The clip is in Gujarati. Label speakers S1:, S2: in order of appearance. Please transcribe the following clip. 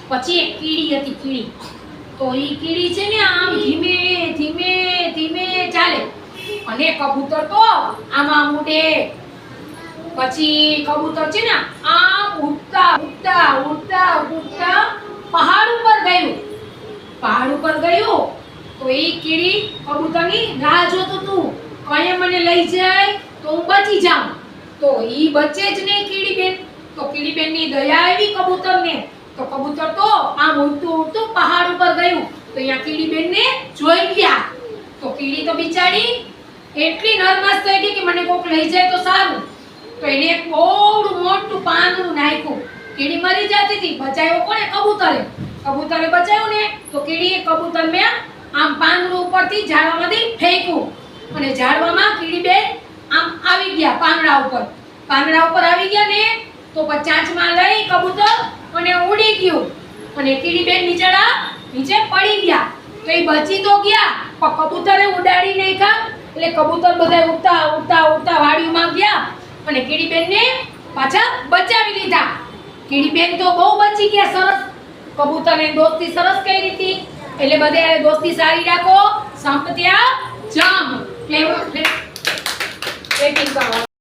S1: પછી એક કીડી હતી, કીડી. તો ઈ કીડી છે ને આમ ધીમે ધીમે ધીમે ચાલે અને કબૂતર તો આમાં ઉડે. પછી કબૂતર છે ને આમ ઉડતા ઉડતા ઉડતા ઉડતા પહાડ ઉપર ગયું. પહાડ ઉપર ગયું તો એ કીડી કબૂતરની રાહ જોતું હતું, કયે મને લઈ જાય તો હું બચી જાઉં. તો ઈ બચે જ નહીં કીડીબેન. તો કીડીબેનની દયા આવી કબૂતરને. તો કબૂતર તો આમ ઉડતું ઉડતું પહાડ ઉપર ગયું. તો અહીંયા કીડીબેનને જોઈ ગયા. તો કીડી તો બિચારી એટલી નર્વસ થઈ ગઈ કે મને કોક લઈ જાય તો સારું. તો એને એક બહુ મોટું પાંદડું નાખ્યું. કીડી મરી જતી હતી, બચાવ્યો કોણે? કબૂતરે. કબૂતરે બચાવ્યું ને તો કીડીએ કબૂતરને આમ પાંદડું ઉપરથી ઝાડવામાંથી ફેંક્યું અને ઝાડવામાં કીડીબેન આમ આવી ગયા પાંદડા ઉપર. પાંદડા ઉપર આવી ગયા ને તો ચાંચમાં લઈ કબૂતર અને ઉડી ગયું અને કીડીબેન બિચારા નીચે પડી ગયા. તો એ બચી તો ગયા પણ કબૂતરે ઉડાડી નાખ્યા. એટલે કબૂતર બધા ઉડતા ઉડતા ઉડતા વાડીમાં ગયા અને કીડીબેનને પાછા બચાવી લીધા. કીડીબેન તો બહુ બચી ગયા, સરસ. કબૂતરને દોસ્તી સરસ કરી હતી. એટલે બધે દોસ્તી સારી રાખો. સંપત્યા જમ. પ્લેટિંગ કરો.